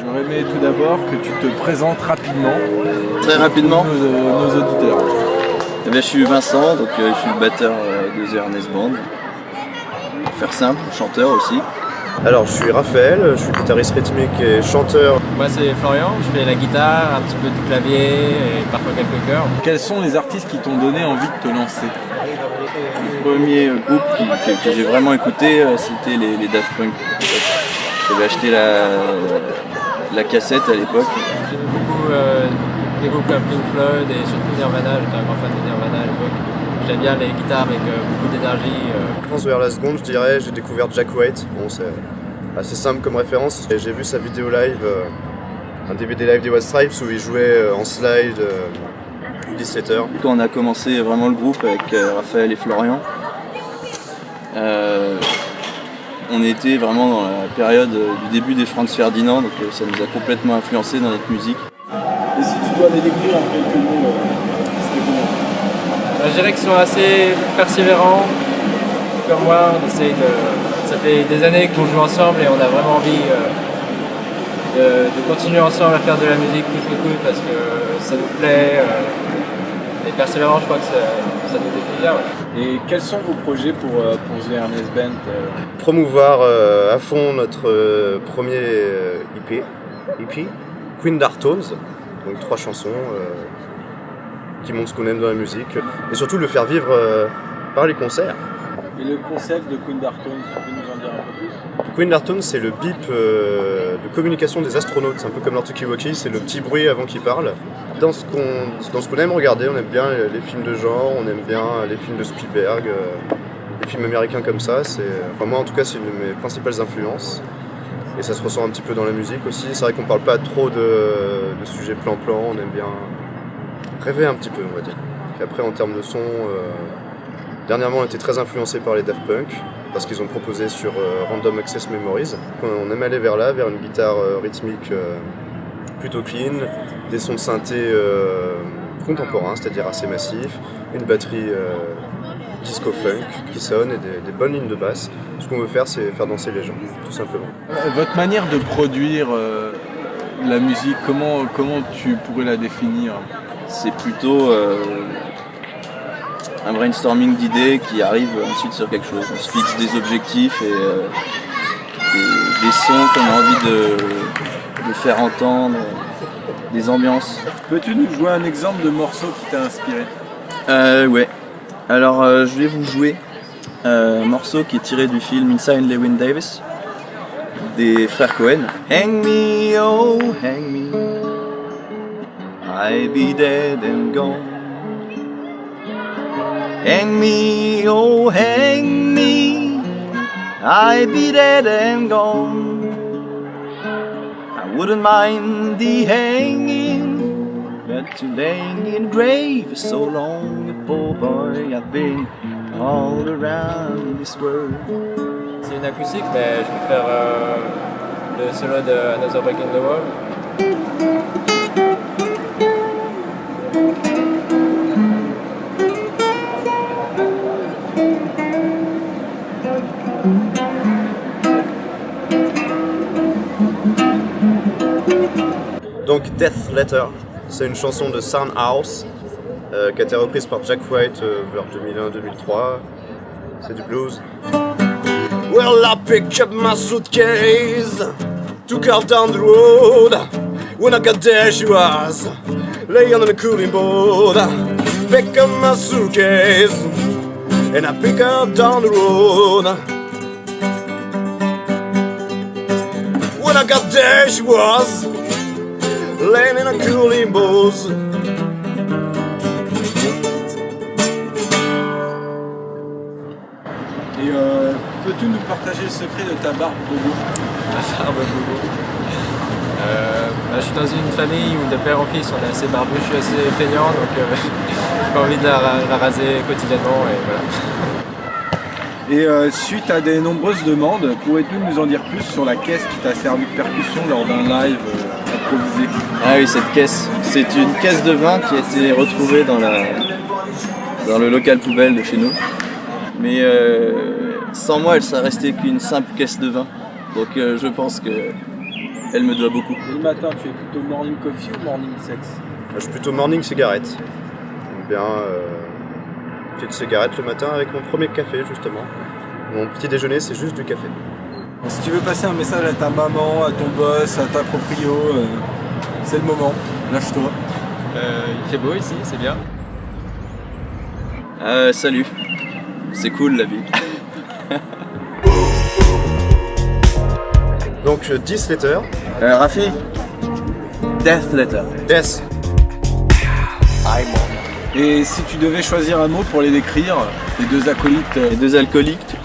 J'aurais aimé tout d'abord que tu te présentes rapidement. Très rapidement. Pour nos auditeurs. Eh bien, je suis Vincent, donc je suis le batteur de The Ernest Band. Pour faire simple, chanteur aussi. Alors, je suis Raphaël, je suis guitariste rythmique et chanteur. Moi, c'est Florian, je fais la guitare, un petit peu de clavier et parfois quelques chœurs. Quels sont les artistes qui t'ont donné envie de te lancer? Le premier groupe que j'ai vraiment écouté, c'était les Daft Punk. J'avais acheté la cassette à l'époque. J'aimais beaucoup des groupes comme Pink Floyd et surtout Nirvana, j'étais un grand fan de Nirvana à l'époque. J'aime bien les guitares avec beaucoup d'énergie. Je pense vers la seconde, je dirais, j'ai découvert Jack White. Bon, c'est assez simple comme référence. J'ai vu sa vidéo live, un DVD live des White Stripes où il jouait en slide 17h. Quand on a commencé vraiment le groupe avec Raphaël et Florian, on était vraiment dans la période du début des Franz Ferdinand, donc ça nous a complètement influencé dans notre musique. Et si tu dois les décrire en quelques mots, c'est comment? Je dirais qu'ils sont assez persévérants. Comme moi, ça fait des années qu'on joue ensemble et on a vraiment envie de continuer ensemble à faire de la musique coûte que coûte parce que ça nous plaît. Et persévérant, je crois que ça nous définit bien. Ouais. Et quels sont vos projets pour The Ernest Band? Promouvoir à fond notre premier EP, Queen Dark Tones, donc 3 chansons qui montrent ce qu'on aime dans la musique, et surtout le faire vivre par les concerts. Et le concept de Queen Dark Tones, tu peux nous en dire un peu plus? Queen Dark Tones, c'est le bip de communication des astronautes, c'est un peu comme leur talkie-walkie, c'est le petit bruit avant qu'ils parlent. Dans ce qu'on aime regarder, on aime bien les films de genre, on aime bien les films de Spielberg, les films américains comme ça. Enfin moi en tout cas c'est une de mes principales influences. Et ça se ressent un petit peu dans la musique aussi. C'est vrai qu'on parle pas trop de sujets plan-plan, on aime bien rêver un petit peu on va dire. Et après en termes de son, dernièrement on était très influencé par les Daft Punk, parce qu'ils ont proposé sur Random Access Memories. On aime aller vers là, vers une guitare rythmique plutôt clean, des sons de synthé contemporains, c'est-à-dire assez massifs, une batterie disco-funk qui sonne et des bonnes lignes de basse. Ce qu'on veut faire, c'est faire danser les gens, tout simplement. Votre manière de produire la musique, comment tu pourrais la définir? C'est plutôt un brainstorming d'idées qui arrive ensuite sur quelque chose. On se fixe des objectifs et des sons qu'on a envie de faire entendre, des ambiances. Peux-tu nous jouer un exemple de morceau qui t'a inspiré? Ouais. Alors je vais vous jouer un morceau qui est tiré du film Inside Llewyn Davis des frères Cohen. Hang me, oh hang me, I'll be dead and gone. Hang me, oh hang me, I'll be dead and gone. I wouldn't mind the hanging, but to laying in grave for so long, poor boy, I've been all around this world. C'est une acoustique, mais je peux faire le solo de Another Break in the Wall. Donc Death Letter, c'est une chanson de Soundhouse qui a été reprise par Jack White vers 2001-2003. C'est du blues. Well, I picked up my suitcase, took her down the road. When I got there, she was laying on a cooling board. Pick up my suitcase, and I pick her down the road. When I got there, she was laying in a cooling board. Et peux-tu nous partager le secret de ta barbe bobo? Ma barbe bobo. Je suis dans une famille où de père en fils on est assez barbu, je suis assez feignant donc j'ai pas envie de la raser quotidiennement et voilà. Et suite à des nombreuses demandes, pourrais-tu nous en dire plus sur la caisse qui t'a servi de percussion lors d'un live improvisé? Ah oui, cette caisse, c'est une caisse de vin qui a été retrouvée dans le local poubelle de chez nous. Mais sans moi, elle serait restée qu'une simple caisse de vin. Donc je pense que Elle me doit beaucoup. Et le matin, tu es plutôt morning coffee ou morning sex? Je suis plutôt morning cigarette. J'aime bien petite cigarette le matin avec mon premier café justement. Mon petit déjeuner c'est juste du café. Si tu veux passer un message à ta maman, à ton boss, à ta proprio, c'est le moment. Lâche-toi. Il fait beau ici, c'est bien. Salut. C'est cool la vie. Donc 10 letters. Rafi, Death Letter. Death. Et si tu devais choisir un mot pour les décrire, les deux acolytes. Les deux alcooliques.